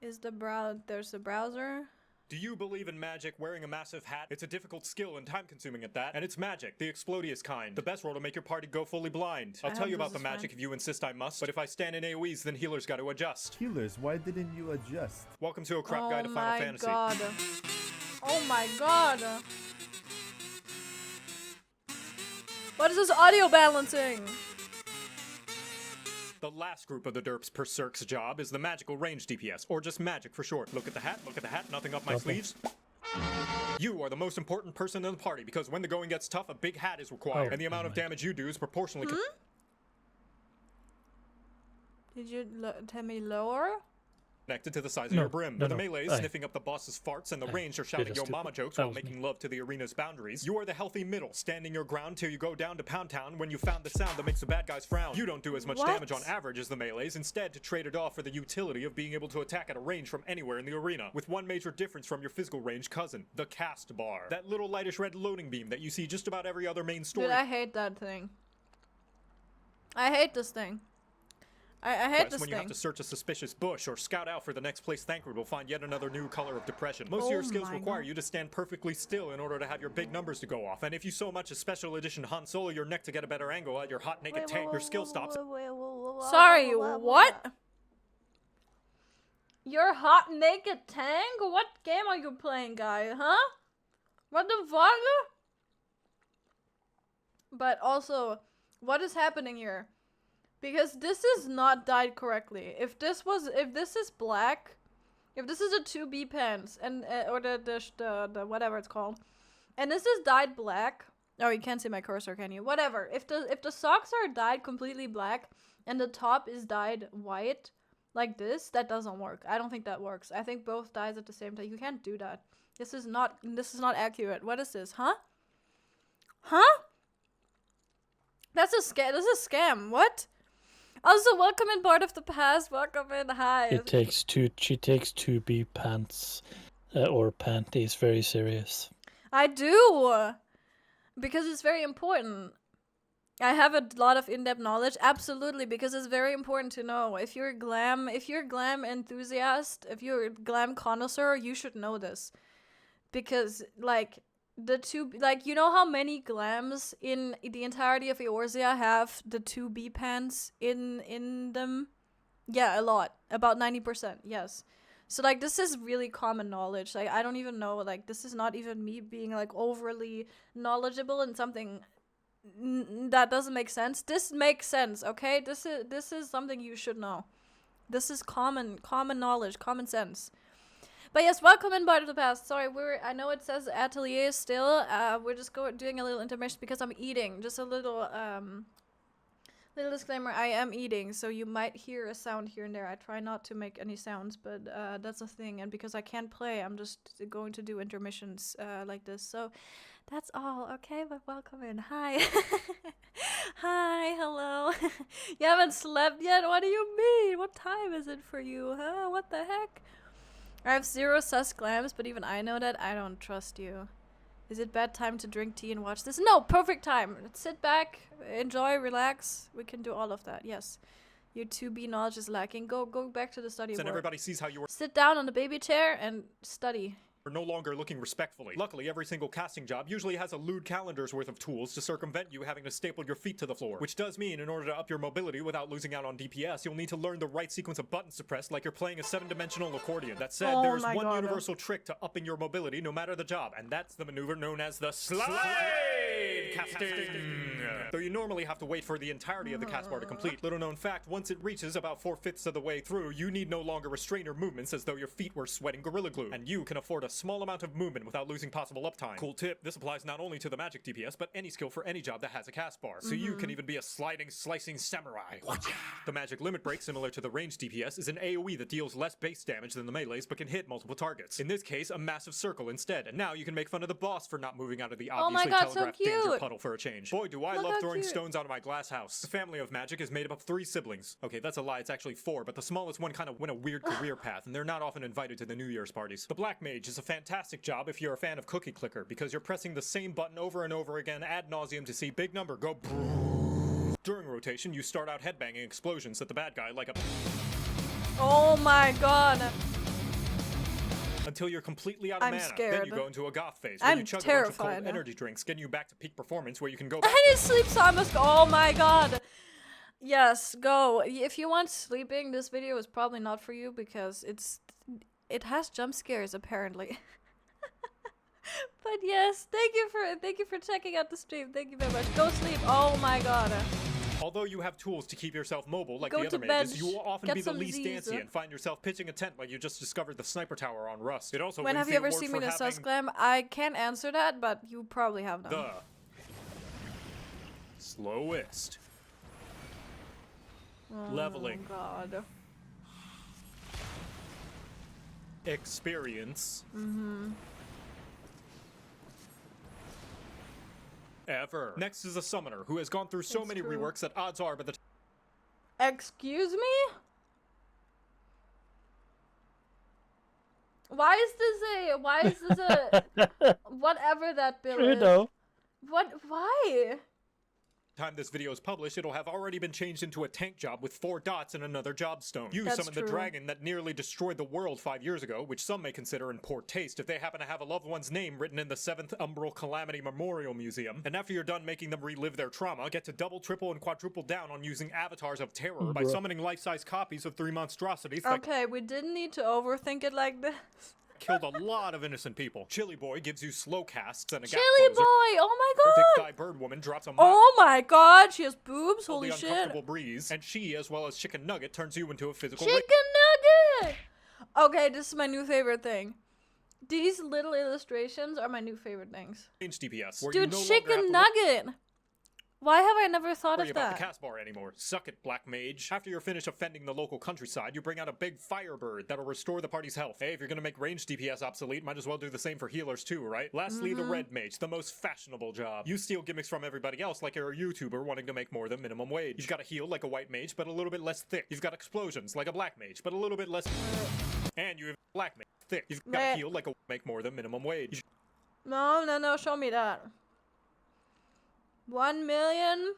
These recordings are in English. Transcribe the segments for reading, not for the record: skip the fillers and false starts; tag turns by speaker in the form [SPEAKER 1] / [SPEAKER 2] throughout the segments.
[SPEAKER 1] Is there's the browser?
[SPEAKER 2] Do you believe in magic, wearing a massive hat? It's a difficult skill and time-consuming at that, and it's magic, the explodious kind. The best roll to make your party go fully blind. I'll tell you about the magic if you insist I must, but if I stand in AoEs, then healers gotta adjust.
[SPEAKER 3] Healers, why didn't you adjust?
[SPEAKER 2] Welcome to a crap guide to Final Fantasy.
[SPEAKER 1] God. Oh my god. What is this audio balancing?
[SPEAKER 2] The last group of the derps per Cirque's job is the magical range DPS, or just magic for short. Look at the hat, nothing up my sleeves. You are the most important person in the party, because when the going gets tough, a big hat is required, and the amount of damage you do is proportionally...
[SPEAKER 1] Did you tell me lower?
[SPEAKER 2] Connected to the size of your brim. With the melee sniffing up the boss's farts and the range are shouting yo mama jokes while making love to the arena's boundaries. You are the healthy middle, standing your ground till you go down to Pound Town when you found the sound that makes the bad guys frown. You don't do as much damage on average as the melees, instead to trade it off for the utility of being able to attack at a range from anywhere in the arena. With one major difference from your physical range cousin, the cast bar. That little lightish red loading beam that you see just about every other main story.
[SPEAKER 1] Dude, I hate that thing. I hate this thing. I hate this
[SPEAKER 2] when
[SPEAKER 1] thing.
[SPEAKER 2] You have to search a suspicious bush or scout out for the next place Thancred will find yet another new color of depression. Most of your skills require you to stand perfectly still in order to have your big numbers to go off. And if you so much as special edition Han Solo your neck to get a better angle at your hot naked tank, your skill stops.
[SPEAKER 1] Sorry, what? Your hot naked tank? What game are you playing, guy? Huh? What the fuck? But also, what is happening here? Because this is not dyed correctly. If this is black, if this is a 2B pants and or the whatever it's called, and this is dyed black. Oh, you can't see my cursor, can you? Whatever. If the socks are dyed completely black and the top is dyed white, like this, that doesn't work. I don't think that works. I think both dyes at the same time. You can't do that. This is not accurate. What is this? Huh? Huh? That's a scam. This is a scam. What? Also, welcome in Part of the Past. Welcome in. Hi.
[SPEAKER 4] She takes 2B pants or panties very serious.
[SPEAKER 1] I do, because it's very important. I have a lot of in-depth knowledge, absolutely, because it's very important to know. If you're a glam enthusiast, if you're a glam connoisseur, you should know this, because like. You know how many glams in the entirety of Eorzea have the 2B pants in them? Yeah, a lot. About 90%, yes. So, like, this is really common knowledge. Like, I don't even know, like, this is not even me being, like, overly knowledgeable in something that doesn't make sense. This makes sense, okay? This is something you should know. This is common knowledge, common sense. But yes, welcome in Part of the Past. Sorry, I know it says atelier still. We're just doing a little intermission because I'm eating. Just a little disclaimer, I am eating, so you might hear a sound here and there. I try not to make any sounds, but that's a thing. And because I can't play, I'm just going to do intermissions like this. So that's all, okay? But welcome in. Hi. Hi, hello. You haven't slept yet? What do you mean? What time is it for you, huh? What the heck? I have 0 sus glams, but even I know that. I don't trust you. Is it bad time to drink tea and watch this? No, perfect time. Sit back, enjoy, relax. We can do all of that, yes. Your 2B knowledge is lacking. Go back to the study board.
[SPEAKER 2] And everybody sees how you were.
[SPEAKER 1] Sit down on the baby chair and study.
[SPEAKER 2] Are no longer looking respectfully. Luckily, every single casting job usually has a lewd calendar's worth of tools to circumvent you having to staple your feet to the floor. Which does mean, in order to up your mobility without losing out on DPS, you'll need to learn the right sequence of buttons to press like you're playing a 7-dimensional accordion. That said, there's one universal trick to upping your mobility no matter the job, and that's the maneuver known as the slide casting. Though you normally have to wait for the entirety of the cast bar to complete. Little known fact, once it reaches about 4/5 of the way through, you need no longer restrain your movements as though your feet were sweating Gorilla Glue, and you can afford a small amount of movement without losing possible uptime. Cool tip, this applies not only to the magic DPS, but any skill for any job that has a cast bar. So you can even be a sliding, slicing samurai. The magic limit break, similar to the range DPS, is an AoE that deals less base damage than the melees, but can hit multiple targets. In this case, a massive circle instead, and now you can make fun of the boss for not moving out of the obviously telegraphed danger puddle for a change. Boy, do I love throwing stones out of my glass house. The family of magic is made up of 3 siblings. Okay, that's a lie, it's actually 4, but the smallest one kind of went a weird career path, and they're not often invited to the New Year's parties. The Black Mage is a fantastic job if you're a fan of Cookie Clicker, because you're pressing the same button over and over again ad nauseum to see big number go brrrr. During rotation, you start out headbanging explosions at the bad guy like a...
[SPEAKER 1] Oh my god.
[SPEAKER 2] until you're completely out of
[SPEAKER 1] I'm
[SPEAKER 2] mana.
[SPEAKER 1] scared.
[SPEAKER 2] Then you go into a goth phase where
[SPEAKER 1] I'm
[SPEAKER 2] you chug a bunch of
[SPEAKER 1] terrified.
[SPEAKER 2] cold energy drinks, getting you back to peak performance where you can go back
[SPEAKER 1] I need sleep, so I must go. Oh my god. Yes, go. If you want sleeping, this video is probably not for you because it has jump scares apparently. But yes, thank you for checking out the stream. Thank you very much. Go sleep. Oh my god.
[SPEAKER 2] Although you have tools to keep yourself mobile like
[SPEAKER 1] Go
[SPEAKER 2] the other
[SPEAKER 1] to
[SPEAKER 2] mages,
[SPEAKER 1] bed,
[SPEAKER 2] you will often
[SPEAKER 1] get
[SPEAKER 2] be the
[SPEAKER 1] some
[SPEAKER 2] least
[SPEAKER 1] Z's.
[SPEAKER 2] dancy and find yourself pitching a tent like you just discovered the sniper tower on Rust. It also
[SPEAKER 1] When
[SPEAKER 2] wins
[SPEAKER 1] have
[SPEAKER 2] the
[SPEAKER 1] you ever
[SPEAKER 2] award
[SPEAKER 1] seen me
[SPEAKER 2] for
[SPEAKER 1] in a
[SPEAKER 2] having
[SPEAKER 1] sus glam? I can't answer that, but you probably have them.
[SPEAKER 2] the slowest leveling
[SPEAKER 1] Oh god.
[SPEAKER 2] experience ever. Next is a summoner who has gone through so
[SPEAKER 1] It's
[SPEAKER 2] many
[SPEAKER 1] true.
[SPEAKER 2] reworks that odds are by the
[SPEAKER 1] Excuse me? Why is this a whatever that bill
[SPEAKER 4] True
[SPEAKER 1] is?
[SPEAKER 4] though.
[SPEAKER 1] Why?
[SPEAKER 2] time this video is published, it'll have already been changed into a tank job with 4 dots and another job stone. You
[SPEAKER 1] That's
[SPEAKER 2] summon the
[SPEAKER 1] true.
[SPEAKER 2] dragon that nearly destroyed the world 5 years ago, which some may consider in poor taste if they happen to have a loved one's name written in the 7th Umbral Calamity Memorial Museum. And after you're done making them relive their trauma, get to double, triple, and quadruple down on using avatars of terror by
[SPEAKER 4] Bruh.
[SPEAKER 2] summoning life-size copies of 3 monstrosities that
[SPEAKER 1] Okay, we didn't need to overthink it like this.
[SPEAKER 2] killed a lot of innocent people. Chili Boy gives you slow casts and a gap
[SPEAKER 1] Chili boy!
[SPEAKER 2] closer.
[SPEAKER 1] Oh my
[SPEAKER 2] Thick
[SPEAKER 1] god!
[SPEAKER 2] Thigh Bird Woman drops a
[SPEAKER 1] Oh my god, she has boobs,
[SPEAKER 2] mildly
[SPEAKER 1] holy shit.
[SPEAKER 2] uncomfortable breeze, and she, as well as Chicken Nugget, turns you into a physical
[SPEAKER 1] Chicken nugget! Okay, this is my new favorite thing. These little illustrations are my new favorite things.
[SPEAKER 2] range DPS. Where you
[SPEAKER 1] Dude,
[SPEAKER 2] no longer
[SPEAKER 1] chicken
[SPEAKER 2] have to
[SPEAKER 1] nugget! Why have I never thought
[SPEAKER 2] worry
[SPEAKER 1] of
[SPEAKER 2] about the
[SPEAKER 1] that?
[SPEAKER 2] cast bar anymore. Suck it, Black Mage. After you're finished offending the local countryside, you bring out a big firebird that'll restore the party's health. Hey, if you're gonna make range DPS obsolete, might as well do the same for healers too, right? Lastly, the Red Mage, the most fashionable job. You steal gimmicks from everybody else like you're a YouTuber wanting to make more than minimum wage. You've got a heal like a white mage, but a little bit less thick. You've got explosions like a black mage, but a little bit less. And you have black mage, thick. You've got
[SPEAKER 1] Meh.
[SPEAKER 2] a heal like a make more than minimum wage.
[SPEAKER 1] No, show me that. 1,330,000.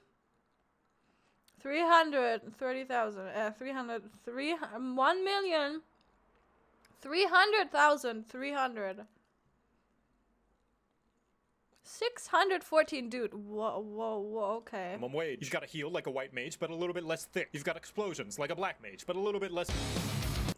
[SPEAKER 1] 1,300,300. 614, dude. Whoa, okay.
[SPEAKER 2] Minimum wage. You've got a heal like a white mage, but a little bit less thick. You've got explosions like a black mage, but a little bit less.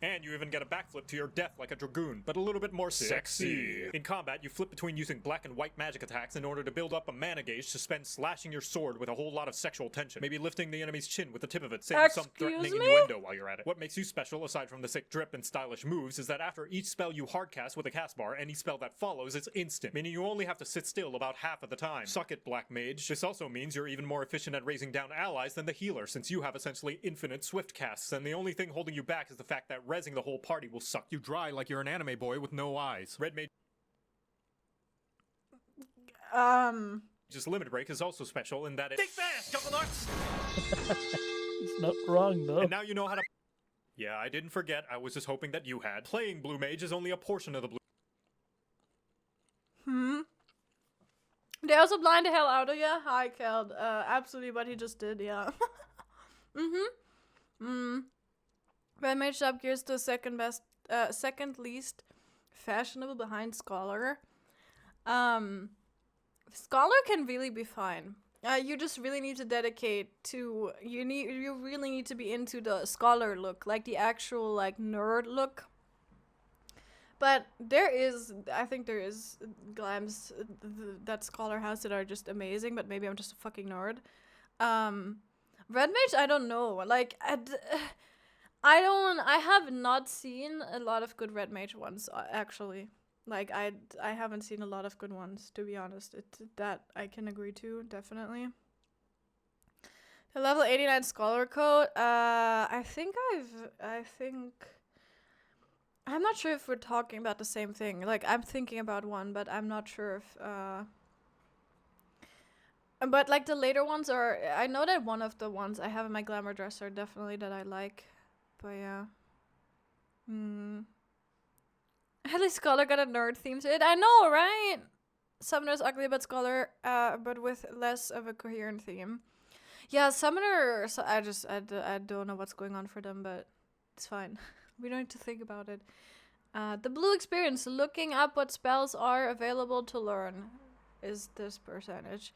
[SPEAKER 2] And you even get a backflip to your death like a dragoon, but a little bit more sexy. In combat, you flip between using black and white magic attacks in order to build up a mana gauge to spend slashing your sword with a whole lot of sexual tension. Maybe lifting the enemy's chin with the tip of it, saying some threatening
[SPEAKER 1] Excuse me?
[SPEAKER 2] innuendo while you're at it. What makes you special, aside from the sick drip and stylish moves, is that after each spell you hardcast with a cast bar, any spell that follows is instant, meaning you only have to sit still about half of the time. Suck it, Black Mage. This also means you're even more efficient at raising down allies than the healer, since you have essentially infinite swift casts, and the only thing holding you back is the fact that rezzing the whole party will suck you dry like you're an anime boy with no eyes. Red Mage's limit break is also special in that it— Take that, couple nuts!
[SPEAKER 4] It's not wrong though.
[SPEAKER 2] And now you know how to— Yeah, I didn't forget, I was just hoping that you had. Playing Blue Mage is only a portion of the blue—
[SPEAKER 1] They also blind the hell out of you. Hi, Keld. Absolutely what he just did, yeah. Red Mage job gears to second least fashionable behind Scholar. Scholar can really be fine. You just really need to dedicate to, you really need to be into the Scholar look, like the actual like nerd look. But I think there is glams that Scholar has that are just amazing, but maybe I'm just a fucking nerd. Red Mage, I don't know. Like, I have not seen a lot of good Red Mage ones, actually. Like, I haven't seen a lot of good ones, to be honest. That I can agree to, definitely. The level 89 Scholar code, I'm not sure if we're talking about the same thing. Like, I'm thinking about one, but I'm not sure if, but, like, the later ones are, I know that one of the ones I have in my glamour dress are definitely that I like. But, yeah. At least Scholar got a nerd theme to it. I know, right? Summoner's ugly but Scholar, but with less of a coherent theme. Yeah, Summoner, so I don't know what's going on for them, but it's fine. We don't need to think about it. The blue experience, looking up what spells are available to learn, is this percentage.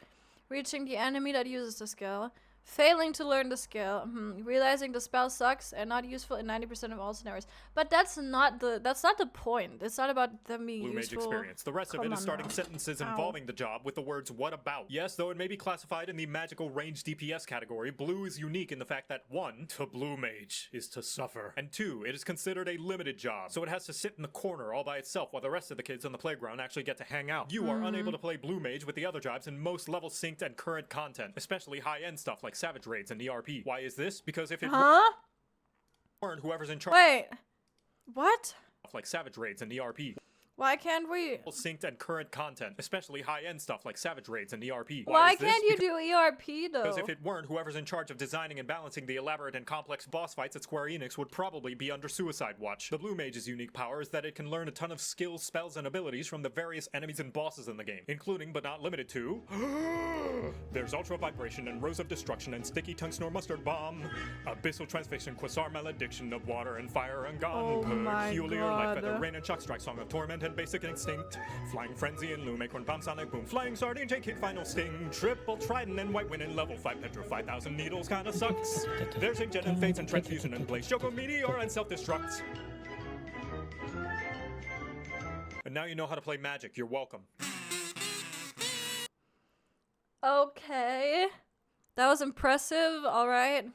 [SPEAKER 1] Reaching the enemy that uses the skill. Failing to learn the skill. Realizing the spell sucks and not useful in 90% of all scenarios. But that's not the point. It's not about them being
[SPEAKER 2] Blue Mage
[SPEAKER 1] useful.
[SPEAKER 2] experience. The rest of it
[SPEAKER 1] Come
[SPEAKER 2] is
[SPEAKER 1] on
[SPEAKER 2] starting
[SPEAKER 1] now.
[SPEAKER 2] sentences
[SPEAKER 1] Ow.
[SPEAKER 2] involving the job with the words "what about." Yes, though it may be classified in the magical range DPS category, blue is unique in the fact that 1, to Blue Mage is to suffer, and 2, it is considered a limited job, so it has to sit in the corner all by itself while the rest of the kids on the playground actually get to hang out. You are unable to play Blue Mage with the other jobs in most level synced and current content, especially high-end stuff like Savage Raids and ERP. Why is this? Because if it
[SPEAKER 1] Huh?
[SPEAKER 2] weren't whoever's in charge
[SPEAKER 1] Wait. What?
[SPEAKER 2] like Savage Raids and ERP,
[SPEAKER 1] Why can't we?
[SPEAKER 2] synced and current content, especially high-end stuff like Savage Raids and ERP.
[SPEAKER 1] Why
[SPEAKER 2] is this?
[SPEAKER 1] can't you do ERP though?
[SPEAKER 2] Because if it weren't, whoever's in charge of designing and balancing the elaborate and complex boss fights at Square Enix would probably be under suicide watch. The Blue Mage's unique power is that it can learn a ton of skills, spells, and abilities from the various enemies and bosses in the game, including but not limited to... There's Ultra Vibration and Rose of Destruction and Sticky Tongue Snore Mustard Bomb, Abyssal Transfixion, Quasar Malediction of Water and Fire and Gun,
[SPEAKER 1] Oh my
[SPEAKER 2] Peculiar Light Feather,
[SPEAKER 1] God.
[SPEAKER 2] Rain and Shock Strike, Song of Torment and Basic Instinct, Flying Frenzy and Loom, Acorn Bomb, Sonic Boom, Flying Sardine, J-Kick, Final Sting, Triple Trident and White Wind and Level 5 Petra, 5,000 Needles kinda sucks. There's Inkjet and Fates and Transfusion and Blaze, Joko Meteor and Self-Destruct. And now you know how to play Magic, you're welcome.
[SPEAKER 1] Okay. That was impressive, alright.